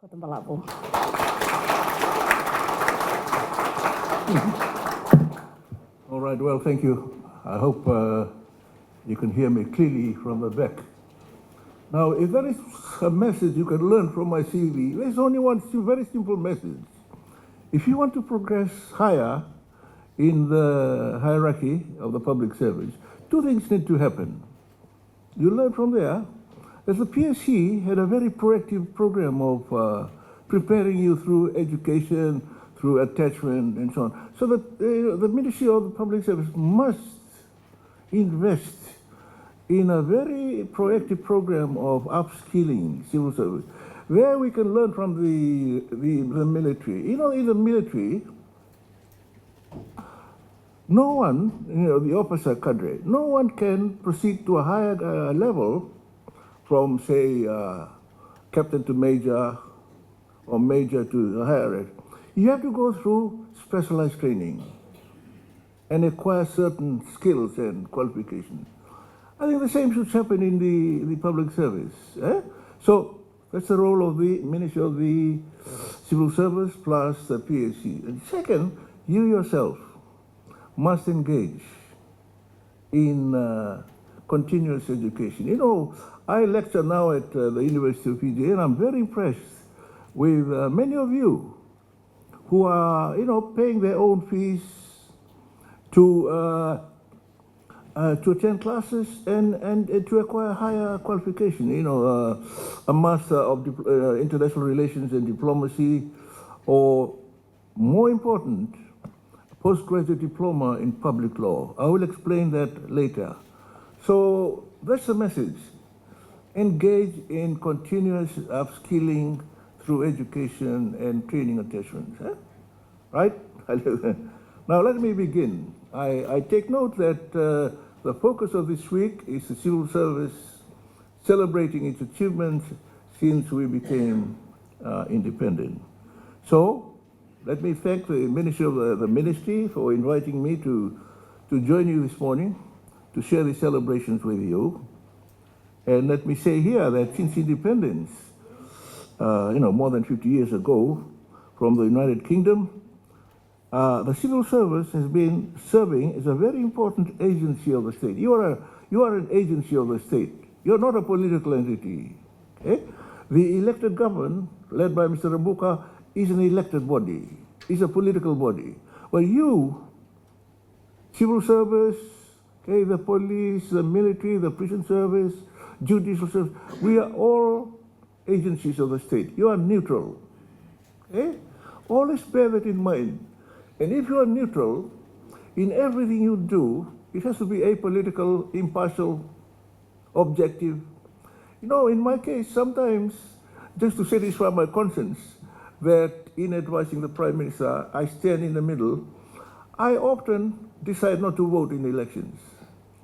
Kotobalavu. All right, well, thank you. I hope you can hear me clearly from the back. Now, if there is a message you can learn from my CV, there's only one very simple message. If you want to progress higher in the hierarchy of the public service, two things need to happen. You learn from there that the PSC had a very proactive program of preparing you through education, through attachment, and so on. So that the Ministry of the Public Service must invest in a very proactive program of upskilling civil service. There we can learn from the military. You know, in the military, no one, the officer cadre, no one can proceed to a higher level from, say, captain to major or major to higher rank. You have to go through specialized training and acquire certain skills and qualifications. I think the same should happen in the public service. So that's the role of the Ministry of the Civil Service plus the PSC. And second, you yourself must engage in continuous education. You know, I lecture now at the University of Fiji, and I'm very impressed with many of you who are, paying their own fees to attend classes and to acquire higher qualification. A master of international relations and diplomacy, or more important, postgraduate diploma in public law. I will explain that later. So that's the message. Engage in continuous upskilling through education and training attachments. Right? Now let me begin. I take note that the focus of this week is the civil service celebrating its achievements since we became independent. So let me thank the Ministry of the Ministry for inviting me to join you this morning to share these celebrations with you. And let me say here that since independence, more than 50 years ago, from the United Kingdom, the civil service has been serving as a very important agency of the state. You are an agency of the state. You're not a political entity. Okay? The elected government, led by Mr. Rambuka, is an elected body. It's a political body. But you, civil service, okay, the police, the military, the prison service, judicial service, we are all agencies of the state. You are neutral. Okay? Always bear that in mind. And if you are neutral, in everything you do, it has to be apolitical, impartial, objective. In my case, sometimes, just to satisfy my conscience, that in advising the Prime Minister, I stand in the middle, I often decide not to vote in elections.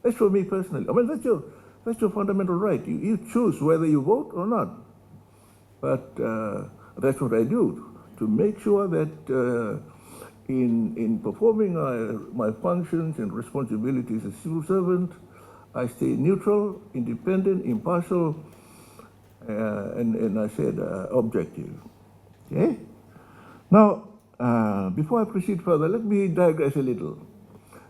That's for me personally. I mean, that's your fundamental right. You choose whether you vote or not. But that's what I do, to make sure that in performing my functions and responsibilities as a civil servant, I stay neutral, independent, impartial, and I said objective. Okay? Now, before I proceed further, let me digress a little,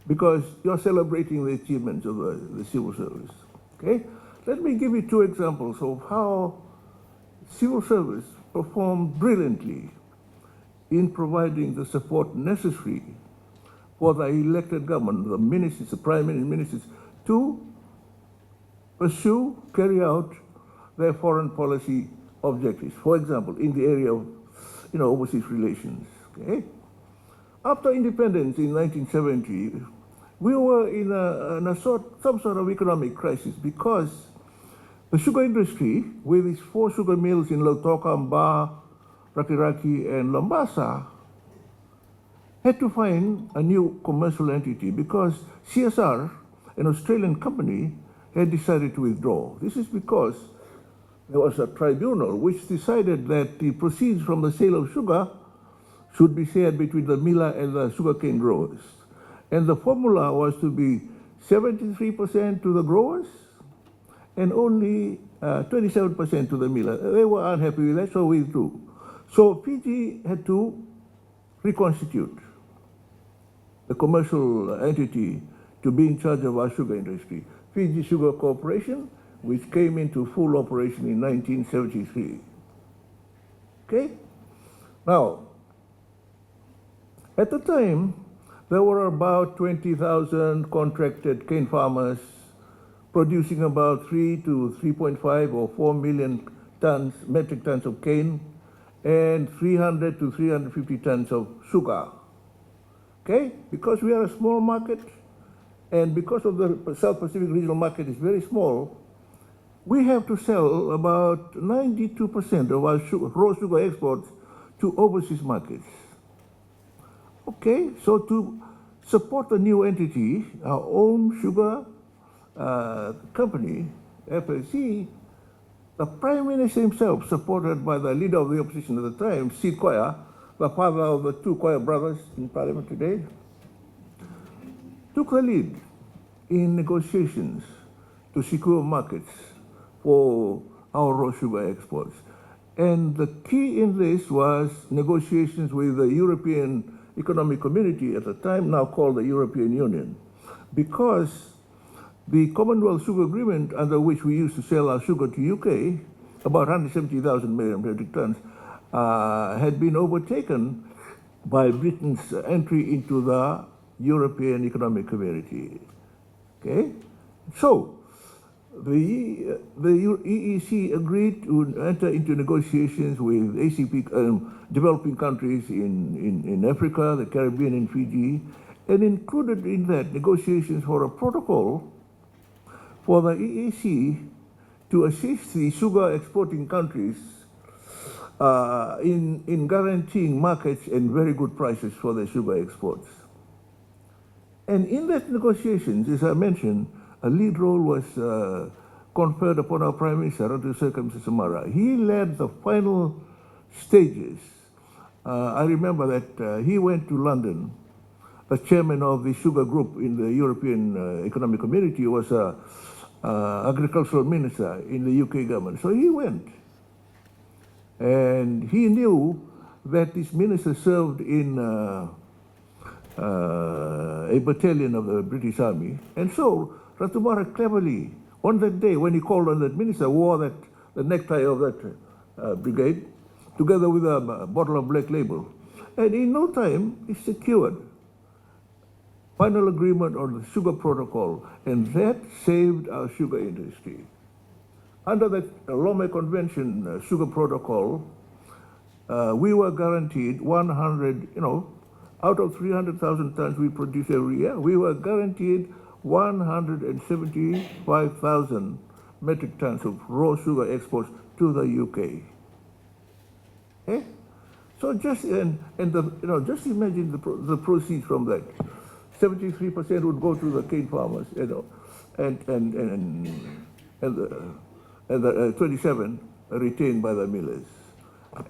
because you're celebrating the achievements of the civil service. Okay? Let me give you two examples of how civil service performed brilliantly in providing the support necessary for the elected government, the ministers, the prime ministers, to pursue, carry out their foreign policy objectives. For example, in the area of overseas relations. Okay? After independence in 1970, we were in some sort of economic crisis, because the sugar industry, with its 4 sugar mills in Lautoka, Mba, Rakiraki, and Lambasa, had to find a new commercial entity because CSR, an Australian company, had decided to withdraw. This is because there was a tribunal which decided that the proceeds from the sale of sugar should be shared between the miller and the sugarcane growers. And the formula was to be 73% to the growers and only 27% to the miller. They were unhappy with that, so withdrew. So Fiji had to reconstitute the commercial entity to be in charge of our sugar industry. Fiji Sugar Corporation, which came into full operation in 1973. Okay? Now, at the time, there were about 20,000 contracted cane farmers producing about 3 to 3.5 or 4 million tons, metric tons of cane, and 300 to 350 tons of sugar. Okay? Because we are a small market, and because of the South Pacific regional market is very small, we have to sell about 92% of our raw sugar exports to overseas markets. Okay, so to support the new entity, our own sugar company, FSC, the Prime Minister himself, supported by the leader of the opposition at the time, Sid Koya, the father of the two Koya brothers in Parliament today, took the lead in negotiations to secure markets for our raw sugar exports. And the key in this was negotiations with the European Economic Community at the time, now called the European Union, because the Commonwealth Sugar Agreement, under which we used to sell our sugar to UK, about 170,000 metric tons, had been overtaken by Britain's entry into the European Economic Community. Okay, so the EEC agreed to enter into negotiations with ACP developing countries in Africa, the Caribbean, and Fiji, and included in that negotiations for a protocol for the EEC to assist the sugar exporting countries in guaranteeing markets and very good prices for their sugar exports. And in that negotiations, as I mentioned, a lead role was conferred upon our Prime Minister, Ratu Serkam Samara. He led the final stages. I remember that he went to London. The chairman of the sugar group in the European Economic Community was agricultural minister in the UK government. So he went. And he knew that this minister served in a battalion of the British Army. And so Ratumara cleverly, on that day when he called on that minister, wore the necktie of that brigade, together with a bottle of Black Label. And in no time, he secured final agreement on the sugar protocol, and that saved our sugar industry. Under the Lome Convention sugar protocol, we were guaranteed 100, out of 300,000 tons we produce every year, we were guaranteed 175,000 metric tons of raw sugar exports to the UK. Okay? So just just imagine the proceeds from that. 73% would go to the cane farmers, and the 27 retained by the millers,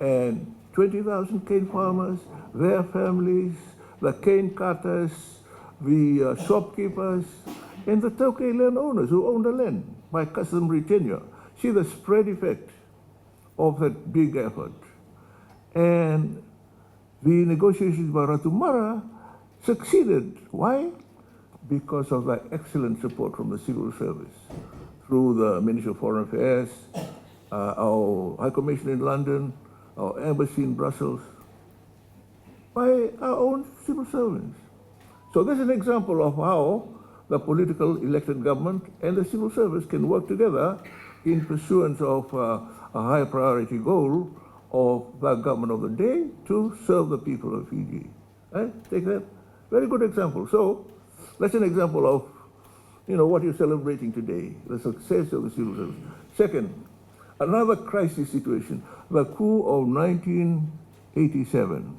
and 20,000 cane farmers, their families, the cane cutters, the shopkeepers, and the Tokay land owners who own the land by customary tenure. See the spread effect of that big effort. And the negotiations by Ratumara succeeded. Why? Because of the excellent support from the civil service through the Ministry of Foreign Affairs, our High Commission in London, our embassy in Brussels, by our own civil servants. So this is an example of how the political elected government and the civil service can work together in pursuance of a high priority goal of the government of the day to serve the people of Fiji. Right? Take that. Very good example. So that's an example of what you're celebrating today, the success of the civil service. Second, another crisis situation, the coup of 1987.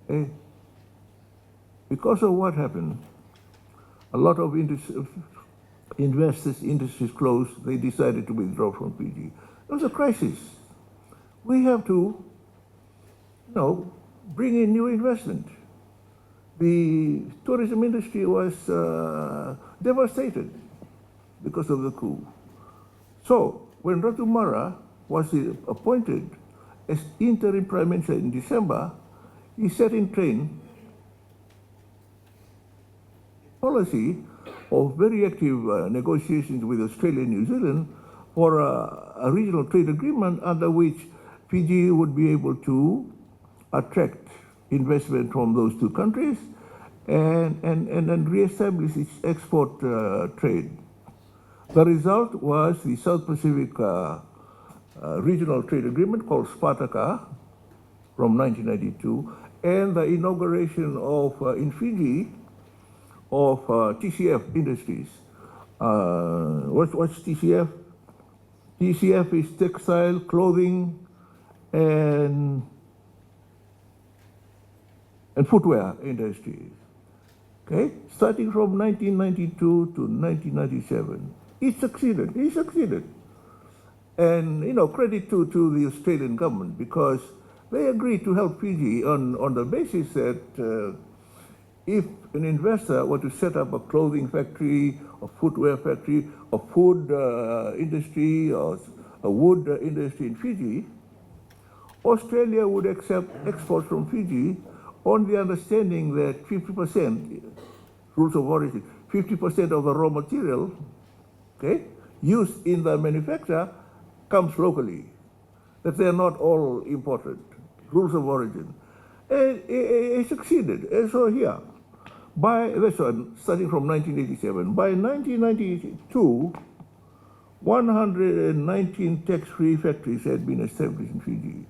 Okay? Because of what happened, a lot of investors, industries closed, they decided to withdraw from Fiji. It was a crisis. We have to, bring in new investment. The tourism industry was devastated because of the coup. So when Ratumara was appointed as interim Prime Minister in December, he set in train policy of very active negotiations with Australia and New Zealand for a regional trade agreement under which Fiji would be able to attract investment from those two countries and then re-establish its export trade. The result was the South Pacific Regional Trade Agreement called Spartaka from 1992 and the inauguration of, in Fiji, of TCF Industries. What's TCF? TCF is textile, clothing, and footwear industries. Okay, starting from 1992 to 1997, he succeeded. And credit to the Australian government because they agreed to help Fiji on the basis that if an investor were to set up a clothing factory, a footwear factory, a food industry, or a wood industry in Fiji, Australia would accept exports from Fiji on the understanding that 50%, rules of origin, 50% of the raw material, okay, used in the manufacture comes locally, that they are not all imported, rules of origin. And it succeeded. And so here, starting from 1987, by 1992, 119 tax-free factories had been established in Fiji,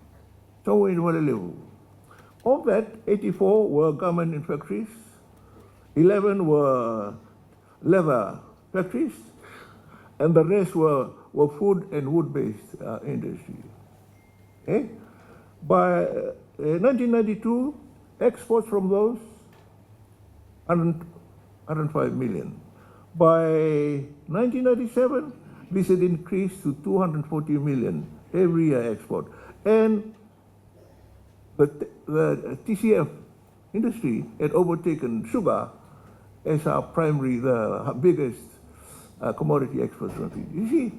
somewhere in Walelevu. Of that, 84 were garment factories, 11 were leather factories, and the rest were food and wood-based industry. Okay? By 1992, exports from those, 105 million. By 1997, this had increased to 240 million every year export. And the TCF industry had overtaken sugar as our primary, the biggest commodity export from Fiji. You see,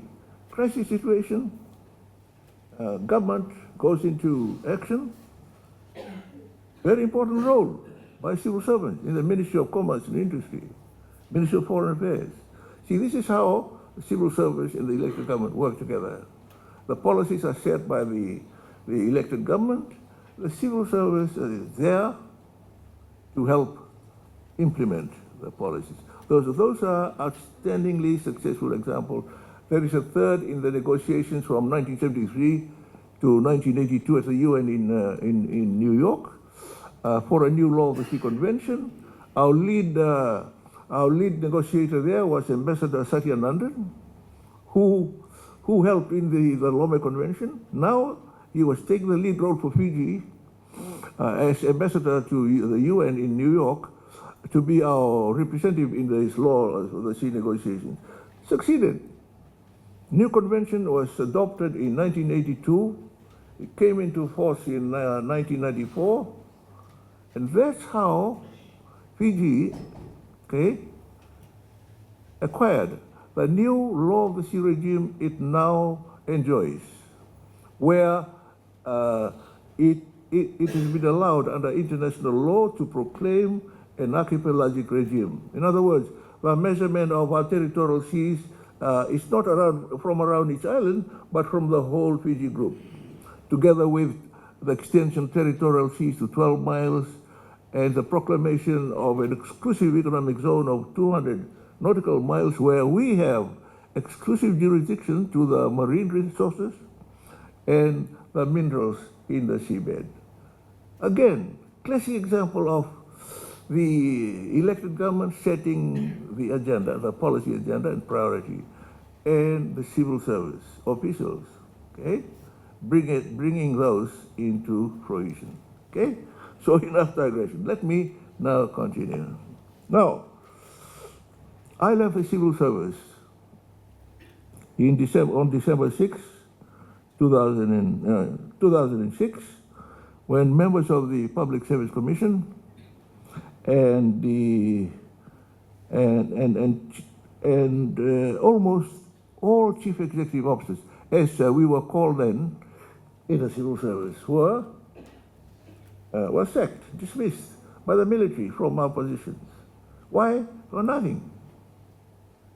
crisis situation, government goes into action, very important role by civil servants in the Ministry of Commerce and Industry, Ministry of Foreign Affairs. See, this is how the civil service and the elected government work together. The policies are set by the elected government. The civil service is there to help implement the policies. Those are outstandingly successful examples. There is a third in the negotiations from 1973 to 1982 at the UN in New York for a new law of the sea convention. Our lead negotiator there was Ambassador Satyanandan, who helped in the Lome Convention. Now he was taking the lead role for Fiji as ambassador to the UN in New York to be our representative in this law of the sea negotiations. Succeeded. New convention was adopted in 1982. It came into force in 1994. And that's how Fiji, okay, acquired the new law of the sea regime it now enjoys, where it has been allowed under international law to proclaim an archipelagic regime. In other words, the measurement of our territorial seas is not from around each island, but from the whole Fiji group, together with the extension of territorial seas to 12 miles and the proclamation of an exclusive economic zone of 200 nautical miles where we have exclusive jurisdiction to the marine resources and the minerals in the seabed. Again, classic example of the elected government setting the agenda, the policy agenda and priority, and the civil service officials, okay, bringing those into fruition, okay? So enough digression. Let me now continue. Now, I left the civil service on December 6, 2006, when members of the Public Service Commission and almost all chief executive officers, as we were called then, in the civil service were sacked, dismissed by the military from our positions. Why? For nothing.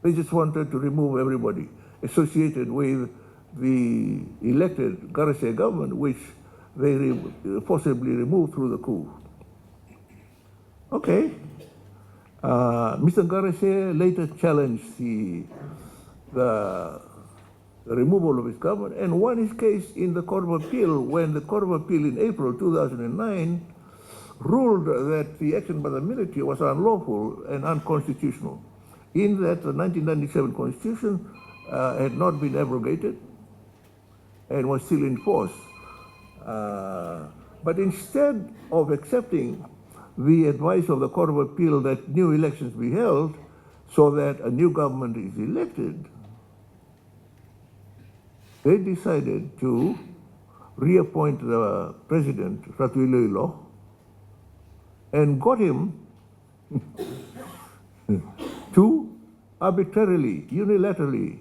They just wanted to remove everybody associated with the elected Garcia government, which they forcibly removed through the coup. Okay. Mr. Garcia later challenged the removal of his government and won his case in the Court of Appeal when the Court of Appeal in April 2009 ruled that the action by the military was unlawful and unconstitutional, in that the 1997 Constitution had not been abrogated and was still in force. But instead of accepting the advice of the Court of Appeal that new elections be held so that a new government is elected, they decided to reappoint the president, Ratu Iloilo, and got him to arbitrarily, unilaterally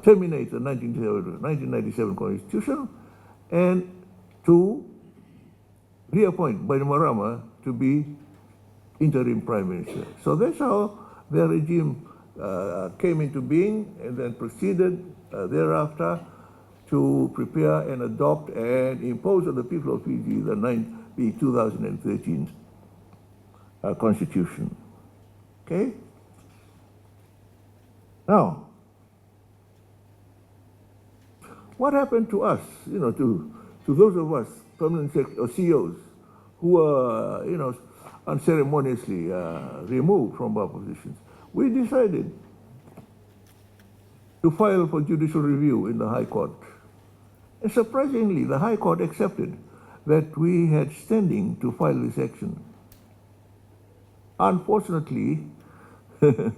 terminate the 1997 Constitution and to reappoint Bainimarama to be interim prime minister. So that's how the regime came into being and then proceeded thereafter to prepare and adopt and impose on the people of Fiji the 2013 Constitution. Okay? Now, what happened to us, to those of us, permanent or CEOs, who were, unceremoniously removed from our positions? We decided to file for judicial review in the High Court. And surprisingly, the High Court accepted that we had standing to file this action. Unfortunately, the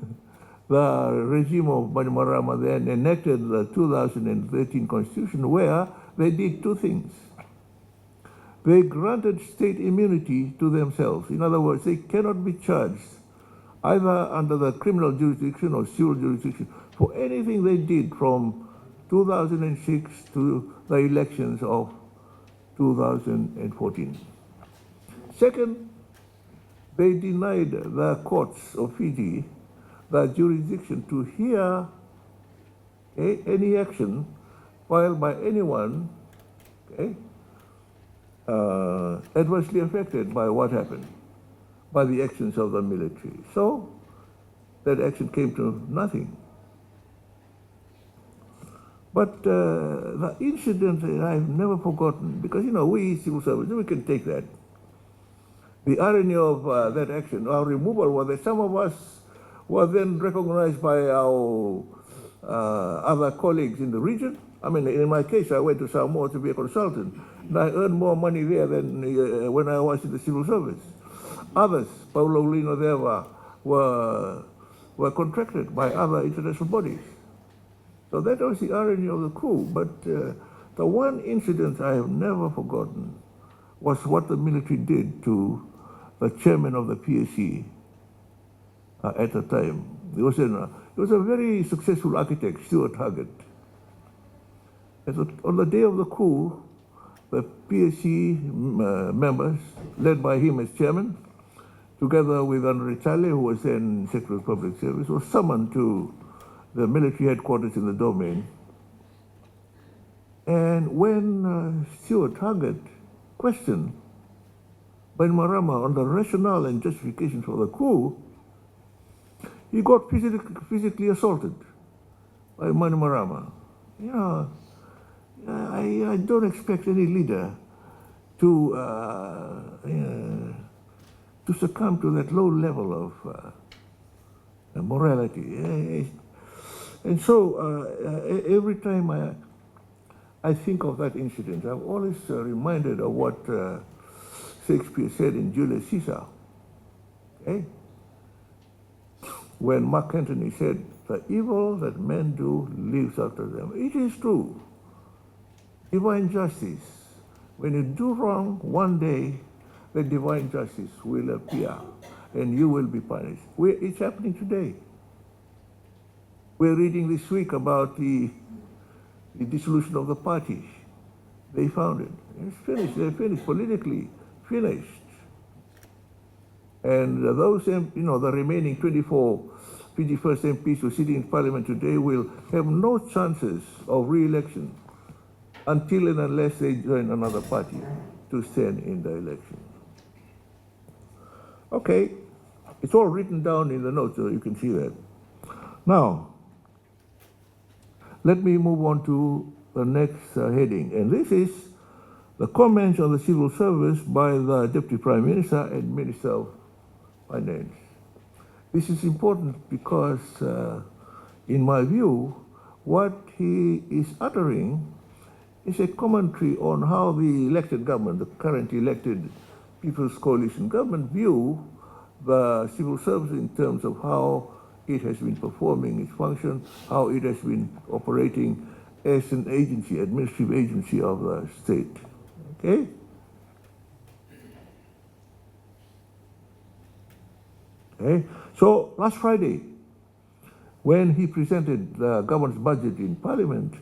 regime of Bainimarama then enacted the 2013 Constitution where they did two things. They granted state immunity to themselves. In other words, they cannot be charged either under the criminal jurisdiction or civil jurisdiction for anything they did from 2006 to the elections of 2014. Second, they denied the courts of Fiji the jurisdiction to hear any action filed by anyone adversely affected by what happened, by the actions of the military. So that action came to nothing. But the incident I've never forgotten, because we civil service, we can take that. The irony of that action, our removal, was that some of us were then recognized by our other colleagues in the region. I mean, in my case, I went to Samoa to be a consultant, and I earned more money there than when I was in the civil service. Others, Paulo Lino Deva, were contracted by other international bodies. So that was the irony of the coup. But the one incident I have never forgotten was what the military did to the chairman of the PSC at the time. He was a very successful architect, Stuart Huggett. On the day of the coup, the PSC members, led by him as chairman, together with Andre Chale, who was then Secretary of Public Service, was summoned to the military headquarters in the domain. And when Stuart Huggett questioned Bainimarama on the rationale and justification for the coup, he got physically assaulted by Bainimarama. I don't expect any leader to succumb to that low level of morality. And so every time I think of that incident, I'm always reminded of what Shakespeare said in Julius Caesar. When Mark Antony said, "The evil that men do lives after them." It is true. Divine justice. When you do wrong, one day the divine justice will appear and you will be punished. It's happening today. We're reading this week about the dissolution of the party. They found it. It's finished. They're finished, politically finished. And those, the remaining 24 Fiji First MPs who are sitting in Parliament today will have no chances of re-election until and unless they join another party to stand in the election. Okay, it's all written down in the notes, so you can see that. Now, let me move on to the next heading, and this is the comments on the civil service by the Deputy Prime Minister and Minister of Finance. This is important because, in my view, what he is uttering is a commentary on how the elected government, the currently elected People's Coalition government, view the civil service in terms of how it has been performing its function, how it has been operating as an agency, administrative agency of the state. Okay? Okay? So last Friday, when he presented the government's budget in Parliament,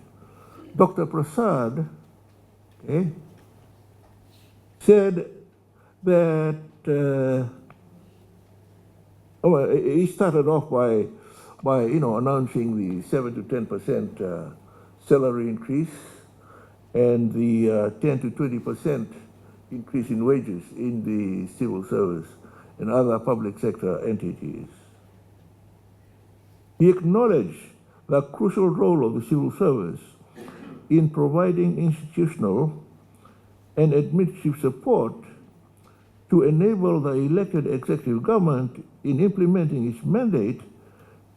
Dr. Prasad said that he started off by announcing the 7 to 10% salary increase and the 10 to 20% increase in wages in the civil service and other public sector entities. He acknowledged the crucial role of the civil service in providing institutional and administrative support to enable the elected executive government in implementing its mandate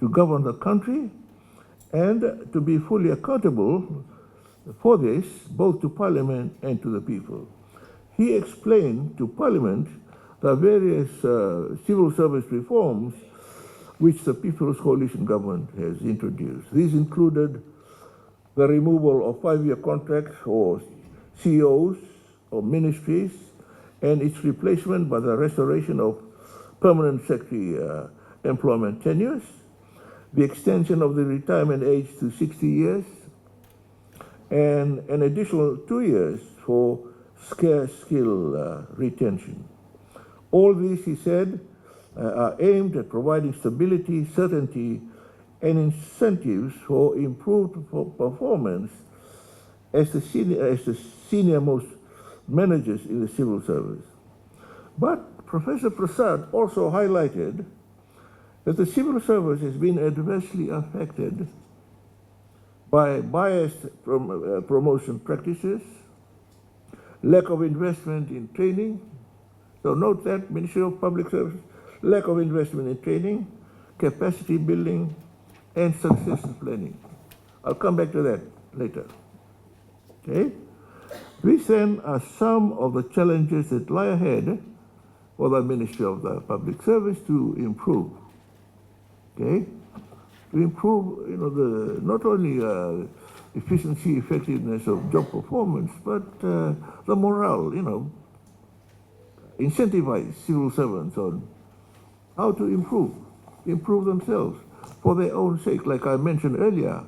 to govern the country and to be fully accountable for this, both to Parliament and to the people. He explained to Parliament the various civil service reforms which the People's Coalition government has introduced. These included the removal of 5-year contracts for CEOs or ministries and its replacement by the restoration of permanent secretary employment tenures, the extension of the retirement age to 60 years, and an additional 2 years for scarce skill retention. All these, he said, are aimed at providing stability, certainty, and incentives for improved performance as the senior most managers in the civil service. But Professor Prasad also highlighted that the civil service has been adversely affected by biased promotion practices, lack of investment in training. So note that, Ministry of Public Service, lack of investment in training, capacity building, and succession planning. I'll come back to that later. Okay? These then are some of the challenges that lie ahead for the Ministry of the Public Service to improve. Okay? To improve, the not only efficiency, effectiveness of job performance, but the morale, incentivize civil servants on how to improve themselves for their own sake. Like I mentioned earlier,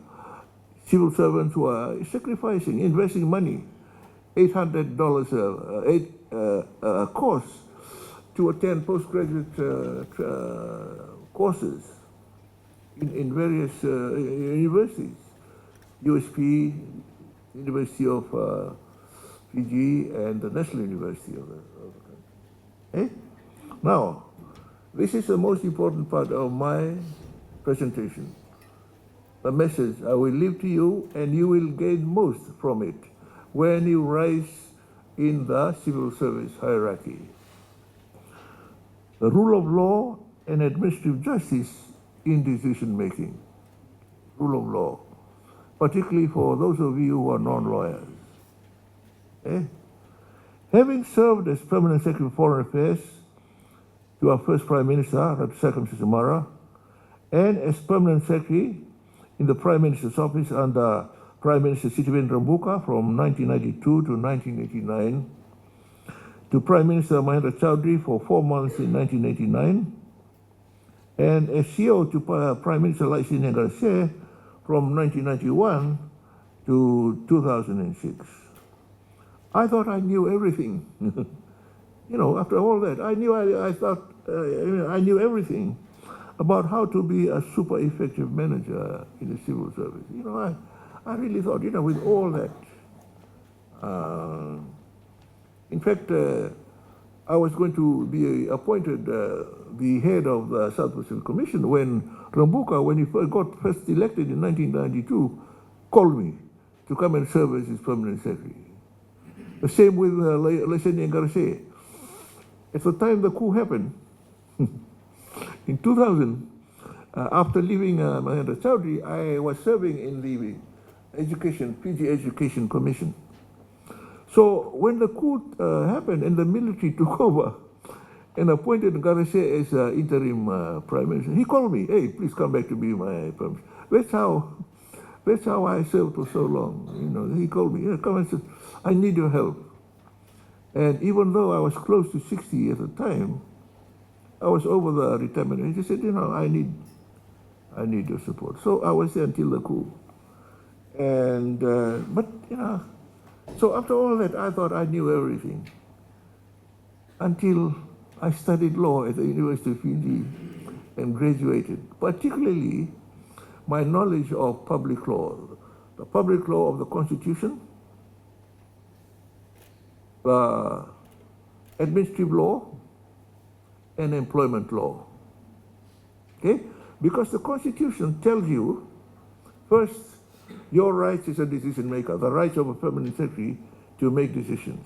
civil servants who are sacrificing, investing money, $800 a course to attend postgraduate courses in various universities, USP, University of Fiji, and the National University of the country. Now, this is the most important part of my presentation. The message I will leave to you, and you will gain most from it when you rise in the civil service hierarchy. The rule of law and administrative justice in decision making. Rule of law, particularly for those of you who are non-lawyers. Having served as Permanent Secretary of Foreign Affairs to our first Prime Minister, Ratusakam Sisamara, and as Permanent Secretary in the Prime Minister's office under Prime Minister Sitiveni Rabuka from 1992 to 1989, to Prime Minister Mahendra Chaudhry for 4 months in 1989, and as CEO to Prime Minister Laisine Garcia from 1991 to 2006. I thought I knew everything. After all that, I thought I knew everything about how to be a super effective manager in the civil service. I really thought, with all that. In fact, I was going to be appointed the head of the South Pacific Commission when Rambuka, when he got first elected in 1992, called me to come and serve as his permanent secretary. The same with Lesenia Garcia. At the time the coup happened, in 2000, after leaving Mahendra Chaudhry, I was serving in the Fiji Education Commission. So when the coup happened and the military took over and appointed Garcia as interim prime minister, he called me, hey, please come back to be my prime minister. That's how I served for so long. He called me, come and say, I need your help. And even though I was close to 60 at the time, I was over the retirement age. He said, I need your support. So I was there until the coup. And, so after all that, I thought I knew everything until I studied law at the University of Fiji and graduated, particularly my knowledge of public law, the public law of the Constitution, administrative law, and employment law. Okay? Because the Constitution tells you, first, your rights as a decision maker, the rights of a permanent secretary to make decisions.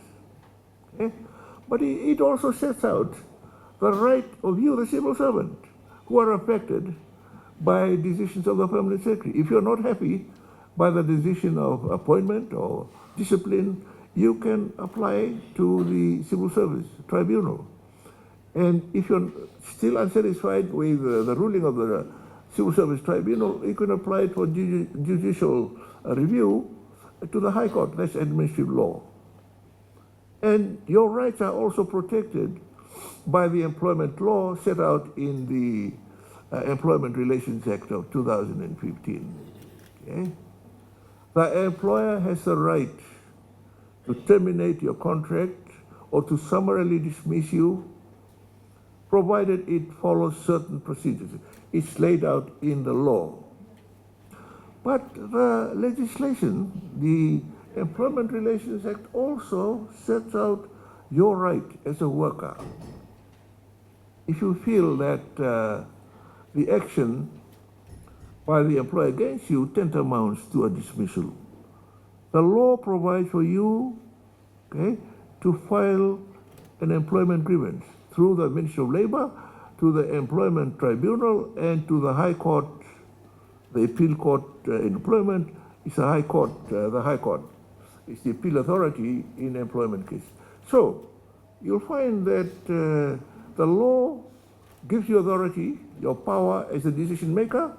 Okay? But it also sets out the right of you, the civil servant, who are affected by decisions of the permanent secretary. If you're not happy by the decision of appointment or discipline, you can apply to the civil service tribunal. And if you're still unsatisfied with the ruling of the civil service tribunal, you can apply for judicial review to the High Court. That's administrative law. And your rights are also protected by the employment law set out in the Employment Relations Act of 2015. Okay? The employer has the right to terminate your contract or to summarily dismiss you, provided it follows certain procedures. It's laid out in the law. But the legislation, the Employment Relations Act, also sets out your right as a worker. If you feel that the action by the employer against you tantamounts to a dismissal, the law provides for you, okay, to file an employment grievance through the Ministry of Labor, to the Employment Tribunal, and to the High Court. The Appeal Court in Employment is the High Court. The High Court is the appeal authority in employment case. So you'll find that the law gives you authority, your power as a decision maker,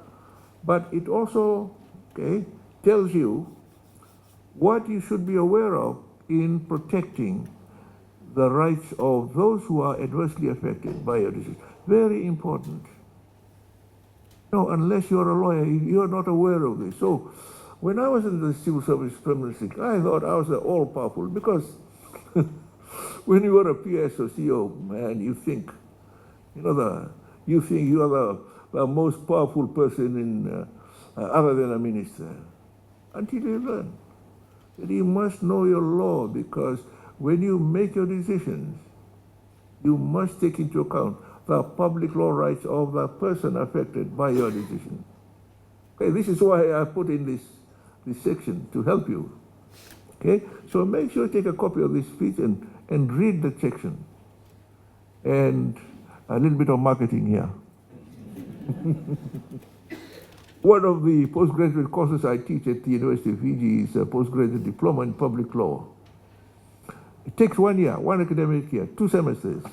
but it also tells you what you should be aware of in protecting the rights of those who are adversely affected by your decision. Very important. No, unless you're a lawyer, you're not aware of this. So when I was in the civil service permanency, I thought I was all-powerful because when you are a PS or CEO, man, you think, you are the most powerful person in, other than a minister, until you learn that you must know your law, because when you make your decisions, you must take into account the public law rights of the person affected by your decision. Okay, this is why I put in this section to help you. Okay, so make sure you take a copy of this speech and read the section. And a little bit of marketing here. One of the postgraduate courses I teach at the University of Fiji is a postgraduate diploma in public law. It takes 1 year, one academic year, 2 semesters.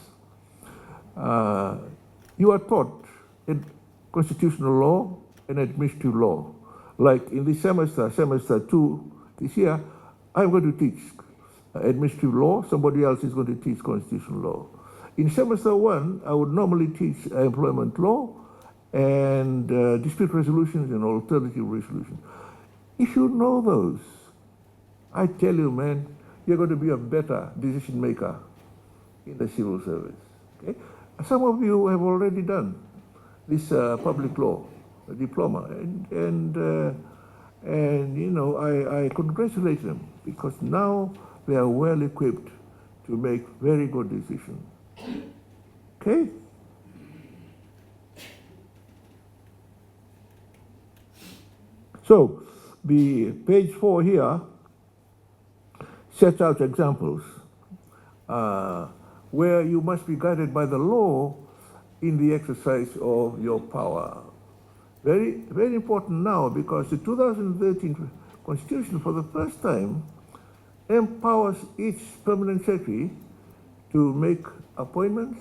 You are taught in constitutional law and administrative law. Like in this semester 2 this year, I'm going to teach administrative law, somebody else is going to teach constitutional law. In semester 1, I would normally teach employment law and dispute resolutions and alternative resolutions. If you know those, I tell you, man, you're going to be a better decision maker in the civil service. Okay? Some of you have already done this public law diploma, and you know, I congratulate them, because now they are well equipped to make very good decisions. Okay? So, the page 4 here sets out examples where you must be guided by the law in the exercise of your power. Very, very important now, because the 2013 Constitution, for the first time, empowers each permanent secretary to make appointments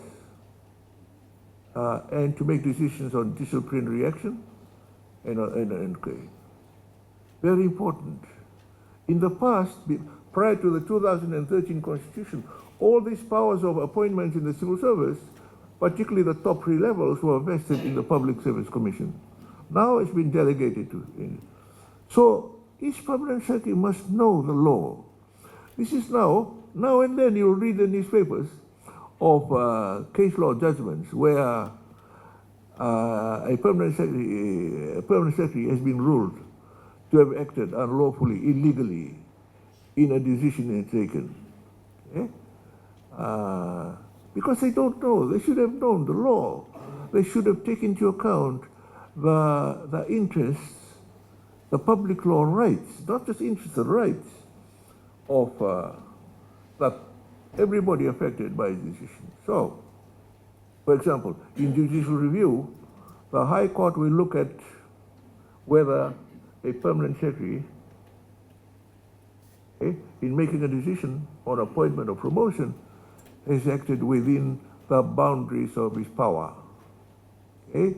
and to make decisions on disciplinary action and very important. In the past, prior to the 2013 Constitution, all these powers of appointments in the civil service, particularly the top 3 levels, were vested in the Public Service Commission. Now it's been delegated to. So each permanent secretary must know the law. This is now and then you'll read the newspapers of case law judgments where a permanent secretary has been ruled to have acted unlawfully, illegally, in a decision taken. Okay? Because they don't know. They should have known the law. They should have taken into account the interests, the public law rights, not just interests, the rights of everybody affected by the decision. So, for example, in judicial review, the High Court will look at whether a permanent secretary, in making a decision on appointment or promotion, has acted within the boundaries of his power. Okay?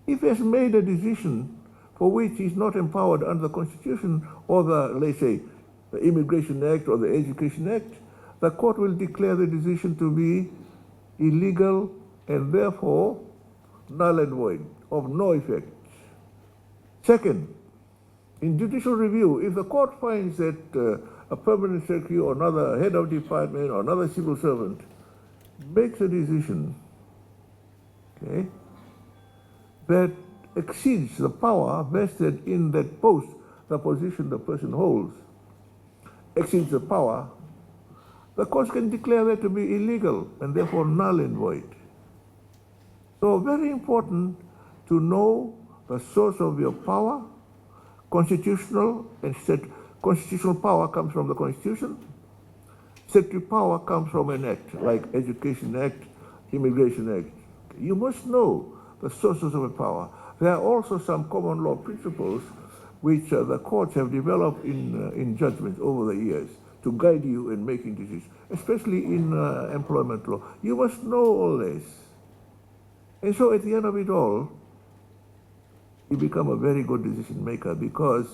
If he has made a decision for which he is not empowered under the Constitution or the, let's say, the Immigration Act or the Education Act, the court will declare the decision to be illegal and therefore null and void, of no effect. Second, in judicial review, if the court finds that a permanent secretary or another head of department or another civil servant makes a decision, okay, that exceeds the power vested in that post, the position the person holds, exceeds the power, the court can declare that to be illegal and therefore null and void. So very important to know the source of your power. Constitutional power comes from the Constitution. Statutory power comes from an act, like Education Act, Immigration Act. You must know the sources of a power. There are also some common law principles which the courts have developed in judgments over the years to guide you in making decisions, especially in employment law. You must know all this. And so at the end of it all, you become a very good decision maker, because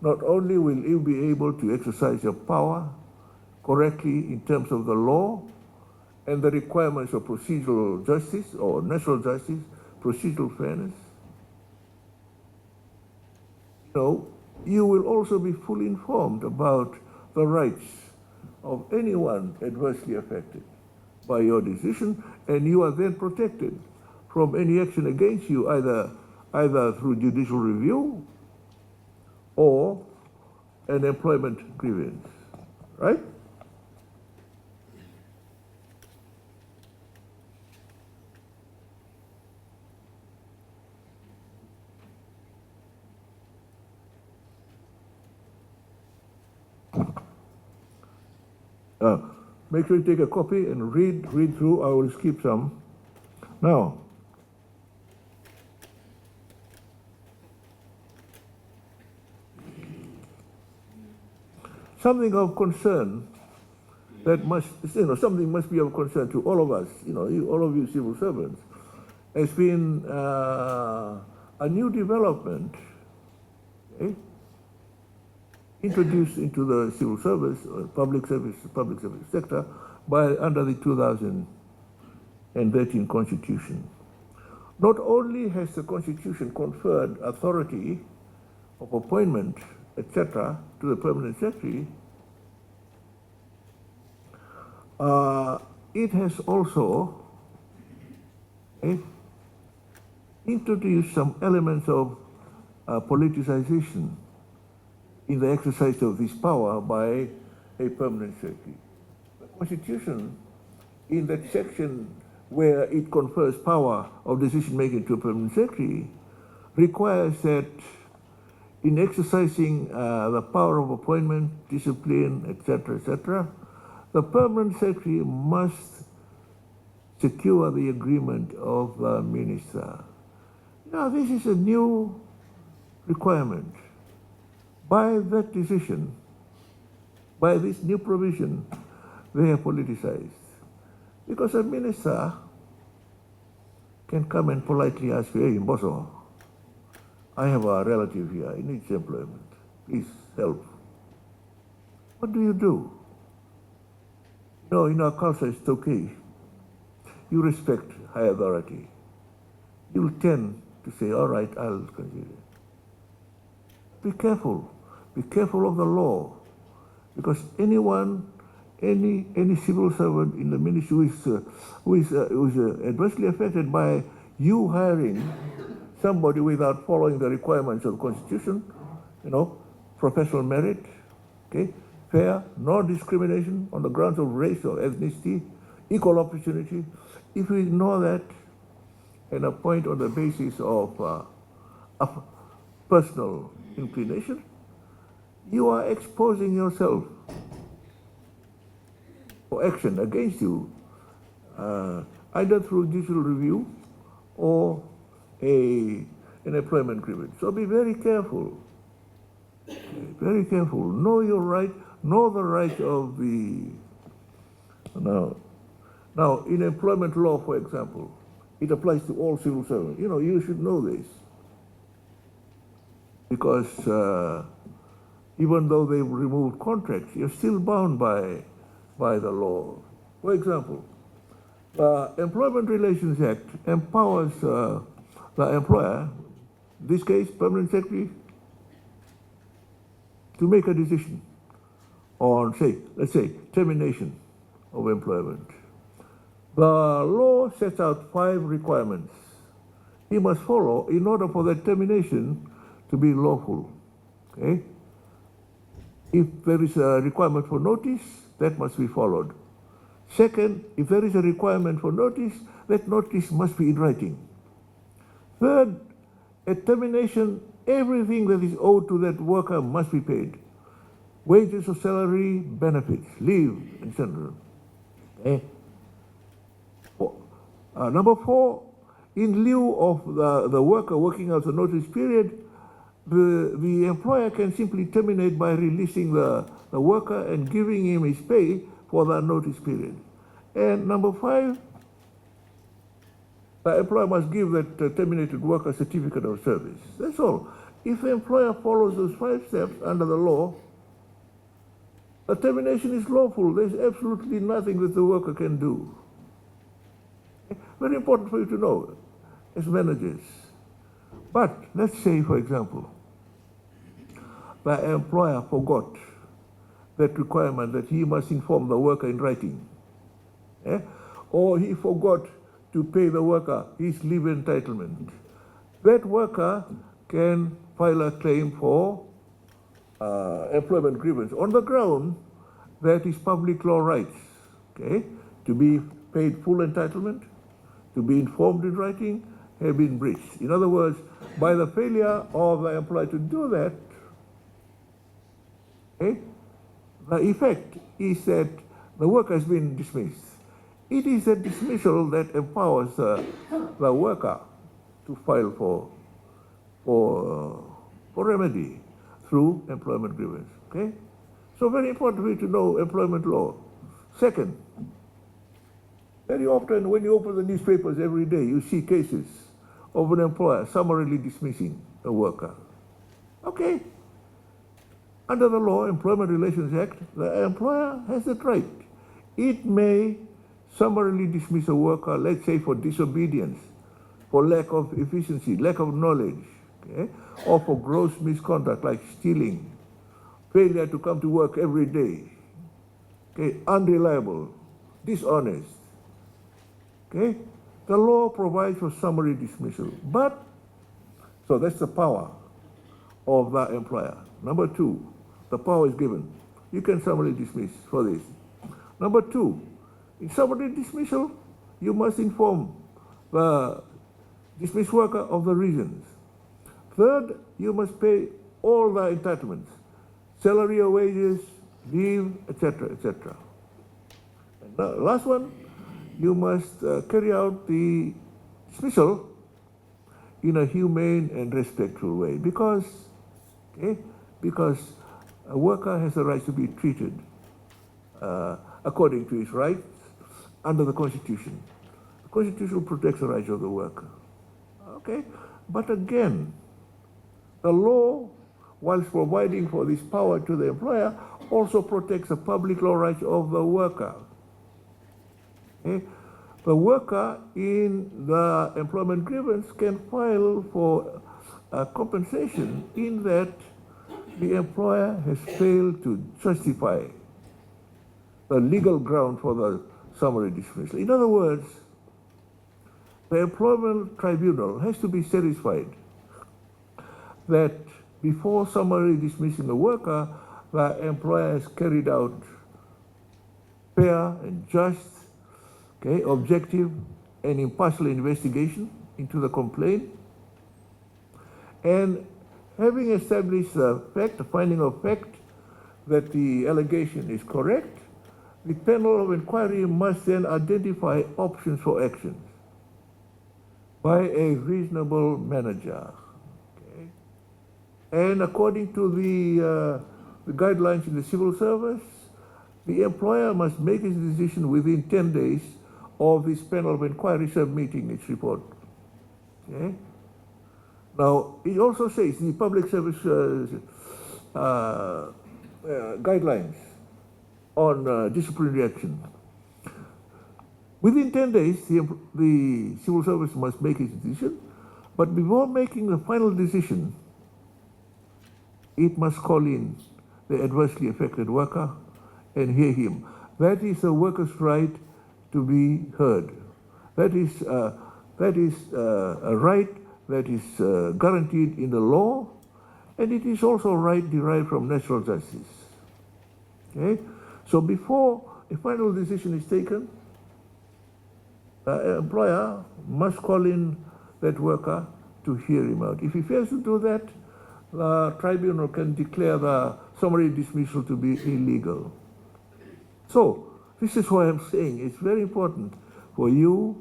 not only will you be able to exercise your power correctly in terms of the law and the requirements of procedural justice or natural justice, procedural fairness, you will also be fully informed about the rights of anyone adversely affected by your decision, and you are then protected from any action against you, either through judicial review or an employment grievance, right? Make sure you take a copy and read through. I will skip some. Now, something of concern that something must be of concern to all of us, all of you civil servants, has been a new development, okay, introduced into the civil service, public service sector under the 2013 Constitution. Not only has the Constitution conferred authority of appointment, etc., to the permanent secretary, It has also introduced some elements of politicization in the exercise of this power by a permanent secretary. The Constitution, in that section where it confers power of decision-making to a permanent secretary, requires that in exercising the power of appointment, discipline, etc., the permanent secretary must secure the agreement of the minister. Now, this is a new requirement. By that decision, by this new provision, they are politicized. Because a minister can come and politely ask you, hey, Mboso, I have a relative here, he needs employment. Please help. What do? No, in our culture, it's okay. You respect high authority. You'll tend to say, all right, I'll consider. Be careful. Be careful of the law. Because anyone, any civil servant in the ministry who is adversely affected by you hiring somebody without following the requirements of the Constitution, professional merit, okay, fair, no discrimination on the grounds of race or ethnicity, equal opportunity. If you ignore that and appoint on the basis of personal inclination, you are exposing yourself for action against you, either through judicial review or an employment grievance. So be very careful. Very careful. Know your right. Know the right of the. Now, in employment law, for example, it applies to all civil servants. You should know this, because even though they've removed contracts, you're still bound by the law. For example, the Employment Relations Act empowers the employer, in this case, permanent secretary, to make a decision on, let's say, termination of employment. The law sets out 5 requirements he must follow in order for that termination to be lawful. Okay? If there is a requirement for notice, that must be followed. Second, if there is a requirement for notice, that notice must be in writing. Third, at termination, everything that is owed to that worker must be paid. Wages or salary, benefits, leave, etc. Okay? Number 4, in lieu of the worker working out the notice period, the employer can simply terminate by releasing the worker and giving him his pay for that notice period. And number 5, the employer must give that terminated worker a certificate of service. That's all. If the employer follows those 5 steps under the law, a termination is lawful. There's absolutely nothing that the worker can do. Very important for you to know as managers. But let's say, for example, the employer forgot that requirement that he must inform the worker in writing. Or he forgot to pay the worker his leave entitlement. That worker can file a claim for employment grievance on the ground that his public law rights, to be paid full entitlement, to be informed in writing, have been breached. In other words, by the failure of the employer to do that, the effect is that the worker has been dismissed. It is a dismissal that empowers the worker to file for remedy through employment grievance. Okay? So very important for you to know employment law. Second, very often when you open the newspapers every day, you see cases of an employer summarily dismissing a worker. Okay. Under the law, Employment Relations Act, the employer has that right. It may summarily dismiss a worker, let's say for disobedience, for lack of efficiency, lack of knowledge, or for gross misconduct like stealing, failure to come to work every day, unreliable, dishonest. Okay? The law provides for summary dismissal, but, so that's the power of the employer. Number two, the power is given. You can summary dismiss for this. Number two, in summary dismissal, you must inform the dismissed worker of the reasons. Third, you must pay all the entitlements, salary or wages, leave, etc., etc. And the last one, you must carry out the dismissal in a humane and respectful way because a worker has a right to be treated according to his rights under the Constitution. The Constitution protects the rights of the worker. Okay? But again, the law, whilst providing for this power to the employer, also protects the public law rights of the worker. Okay? The worker in the employment grievance can file for compensation in that the employer has failed to justify the legal ground for the summary dismissal. In other words, the employment tribunal has to be satisfied that before summary dismissing the worker, the employer has carried out fair and just, objective and impartial investigation into the complaint, and having established the finding of fact that the allegation is correct, the panel of inquiry must then identify options for action by a reasonable manager. Okay? And according to the guidelines in the civil service, the employer must make his decision within 10 days of this panel of inquiry submitting its report. Okay? Now, it also says the public service guidelines on disciplinary action. Within 10 days, the civil service must make its decision, but before making the final decision, it must call in the adversely affected worker and hear him. That is the worker's right to be heard. That is a right that is guaranteed in the law, and it is also a right derived from natural justice. Okay? So before a final decision is taken, the employer must call in that worker to hear him out. If he fails to do that, the tribunal can declare the summary dismissal to be illegal. So, this is why I'm saying it's very important for you,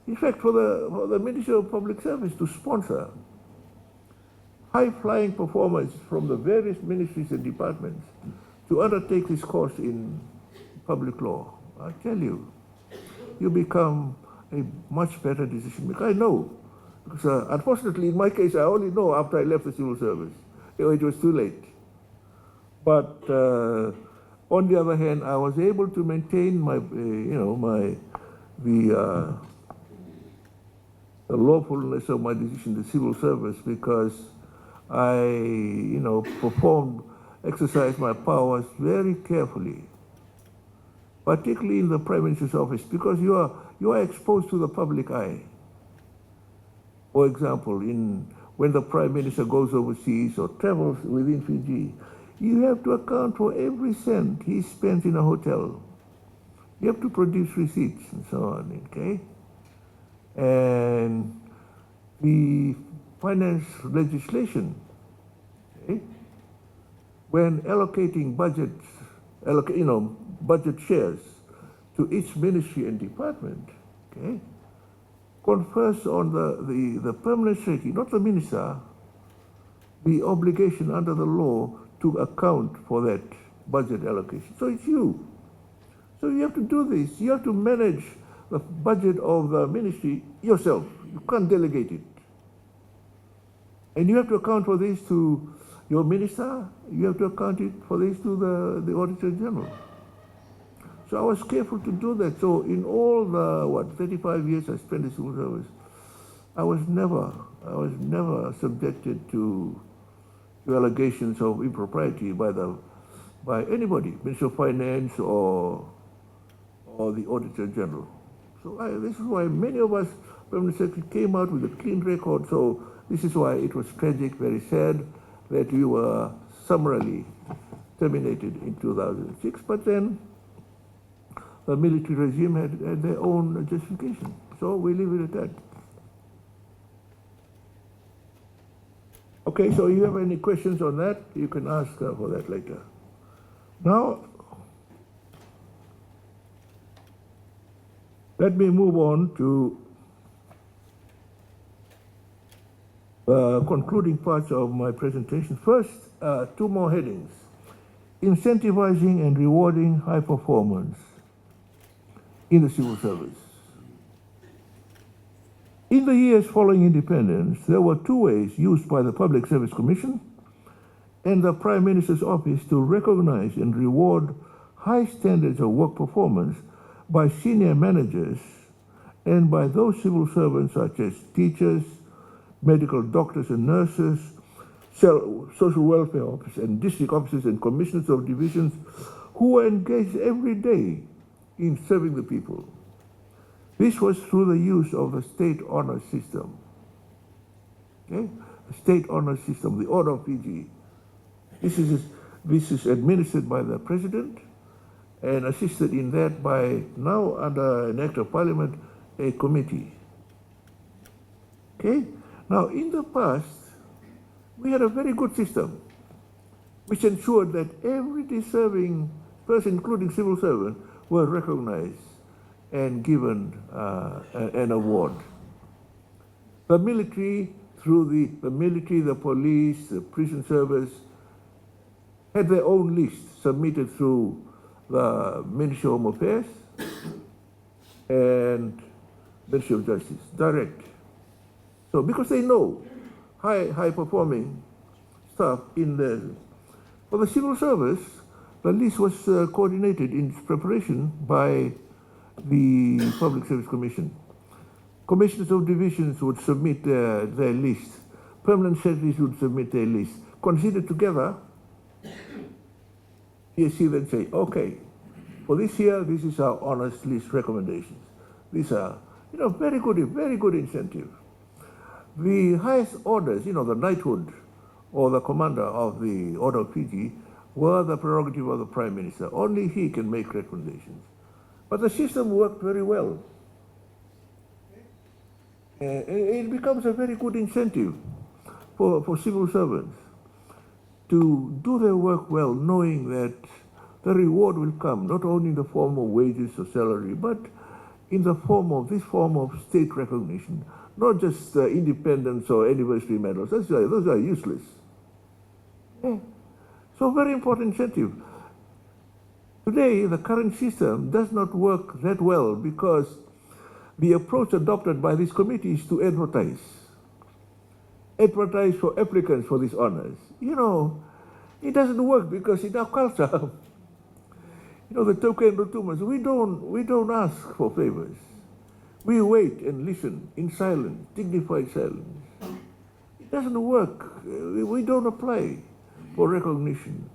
in fact, for the Ministry of Public Service to sponsor high-flying performers from the various ministries and departments to undertake this course in public law. I tell you, you become a much better decision maker. I know, because unfortunately in my case I only know after I left the civil service. It was too late. But on the other hand, I was able to maintain my, the lawfulness of my decision in the civil service because I, exercised my powers very carefully, particularly in the Prime Minister's office, because you are exposed to the public eye. For example, when the Prime Minister goes overseas or travels within Fiji, you have to account for every cent he spends in a hotel. You have to produce receipts and so on, okay? And the finance legislation, okay, when allocating budget shares to each ministry and department, okay, confers on the permanent secretary, not the minister, the obligation under the law to account for that budget allocation. So it's you. So you have to do this. You have to manage the budget of the ministry yourself. You can't delegate it. And you have to account for this to your minister. You have to account for this to the Auditor General. So I was careful to do that. So in all the 35 years I spent in civil service, I was never subjected to allegations of impropriety by anybody, Minister of Finance or or the Auditor General. So this is why many of us, Permanent Secretary, came out with a clean record. So this is why it was tragic, very sad, that you were summarily terminated in 2006. But then the military regime had their own justification. So we leave it at that. Okay, so you have any questions on that? You can ask for that later. Now, let me move on to concluding parts of my presentation. First, two more headings: incentivizing and rewarding high performance in the civil service. In the years following independence, there were two ways used by the Public Service Commission and the Prime Minister's office to recognize and reward high standards of work performance by senior managers and by those civil servants such as teachers, medical doctors and nurses, social welfare officers and district officers and commissioners of divisions who were engaged every day in serving the people. This was through the use of the state honor system. Okay? The state honor system, the Order of Fiji. This is administered by the President and assisted in that by, now under an Act of Parliament, a committee. Okay? Now, in the past, we had a very good system which ensured that every deserving person, including civil servants, were recognized and given an award. The military, through the military, the police, the prison service, had their own list submitted through the Ministry of Home Affairs and Ministry of Justice, direct. So because they know high performing staff in the, for the civil service, the list was coordinated in preparation by the Public Service Commission. Commissioners of divisions would submit their list. Permanent secretaries would submit their list. Considered together, PSC then say, okay, for this year, this is our honors list recommendations. These are, very good incentive. The highest orders, the knighthood or the commander of the Order of Fiji were the prerogative of the Prime Minister. Only he can make recommendations. But the system worked very well. It becomes a very good incentive for civil servants to do their work well, knowing that the reward will come, not only in the form of wages or salary, but in the form of this form of state recognition, not just independence or anniversary medals. Those are useless. Yeah. So very important incentive. Today, the current system does not work that well because the approach adopted by this committee is to advertise for applicants for these honors. It doesn't work because in our culture, the token rotumas, we don't ask for favors. We wait and listen in silence, dignified silence. It doesn't work. We don't apply for recognition.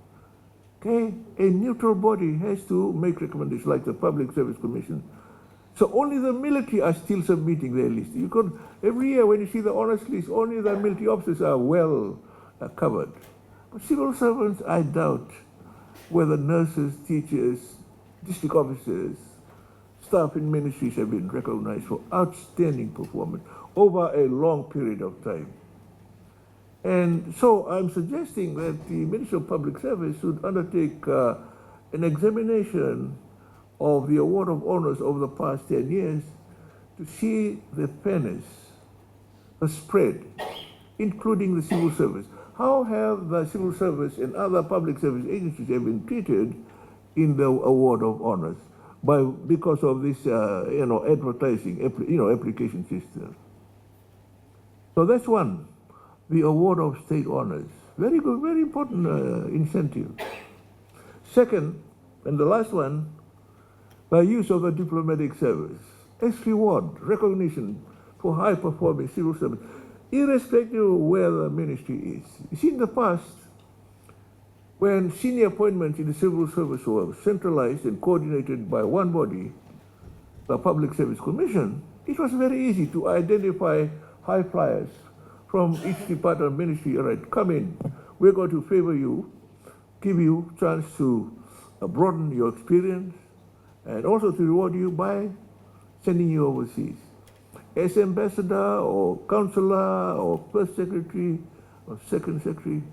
Okay? A neutral body has to make recommendations like the Public Service Commission. So only the military are still submitting their list. Every year when you see the honors list, only the military officers are well covered. But civil servants, I doubt whether nurses, teachers, district officers, staff in ministries have been recognized for outstanding performance over a long period of time. And so I'm suggesting that the Ministry of Public Service should undertake an examination of the award of honors over the past 10 years to see the fairness, the spread, including the civil service. How have the civil service and other public service agencies have been treated in the award of honors because of this, advertising, application system? So that's one, the award of state honors. Very good, very important incentive. Second, and the last one, the use of the diplomatic service as reward, recognition for high-performing civil service, irrespective of where the ministry is. You see, in the past, when senior appointments in the civil service were centralized and coordinated by one body, the Public Service Commission, it was very easy to identify high flyers from each department ministry. All right, come in. We're going to favor you, give you chance to broaden your experience, and also to reward you by sending you overseas as ambassador or counselor or first secretary or second secretary.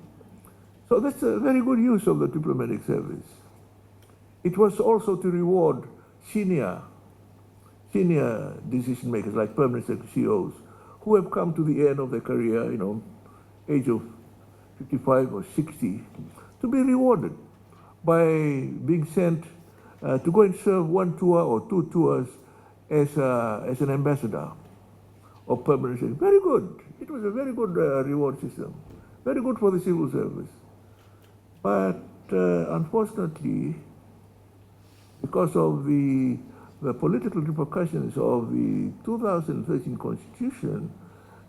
So that's a very good use of the diplomatic service. It was also to reward senior decision makers like permanent secretary CEOs who have come to the end of their career, age of 55 or 60, to be rewarded by being sent to go and serve one tour or two tours as an ambassador or permanent secretary. Very good. It was a very good reward system. Very good for the civil service. But unfortunately, because of the political repercussions of the 2013 Constitution,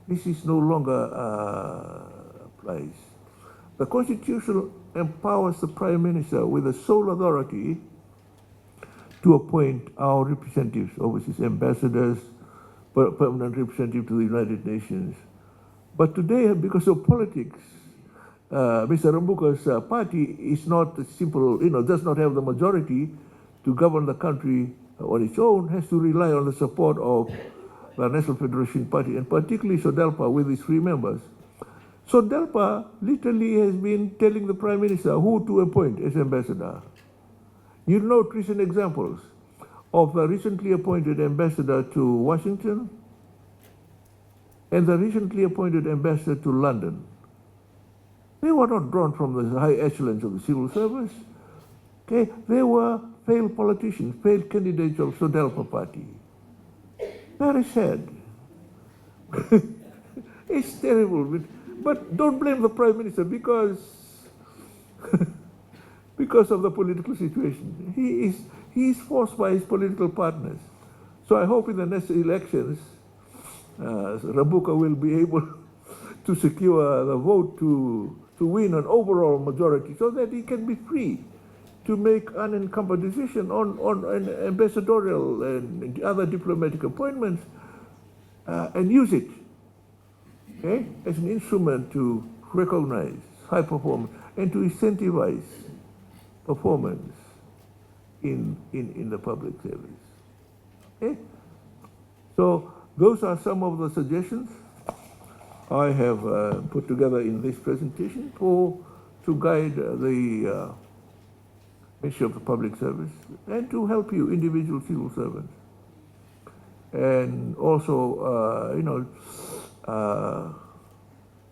this is no longer applies. The Constitution empowers the Prime Minister with the sole authority to appoint our representatives, overseas ambassadors, permanent representative to the United Nations. But today, because of politics, Mr. Rambuka's party is not simple, does not have the majority to govern the country on its own, has to rely on the support of the National Federation Party, and particularly SODELPA with its 3 members. SODELPA literally has been telling the Prime Minister who to appoint as ambassador. You note recent examples of the recently appointed ambassador to Washington and the recently appointed ambassador to London. They were not drawn from the high echelons of the civil service. Okay, they were failed politicians, failed candidates of SODELPA party. Very sad. It's terrible, but don't blame the Prime Minister because of the political situation. He is forced by his political partners. So I hope in the next elections, Rambuka will be able to secure the vote to win an overall majority so that he can be free to make unencumbered decision on an ambassadorial and other diplomatic appointments and use it, okay, as an instrument to recognize high performance and to incentivize performance in the public service. Okay? So those are some of the suggestions I have put together in this presentation to guide the Ministry of the Public Service and to help you, individual civil servants. And also,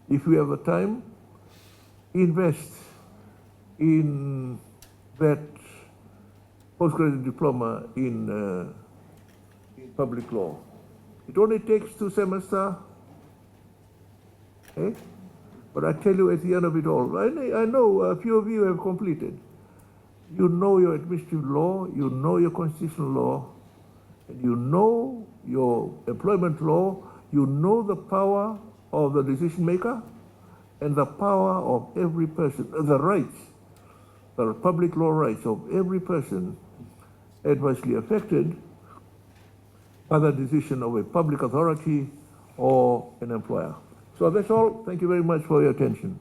if you have the time, invest in that postgraduate diploma in public law. It only takes 2 semesters, okay? But I tell you at the end of it all, I know a few of you have completed. You know your administrative law, you know your constitutional law, and you know your employment law, you know the power of the decision maker and the power of every person, the rights, the public law rights of every person adversely affected by the decision of a public authority or an employer. So that's all. Thank you very much for your attention.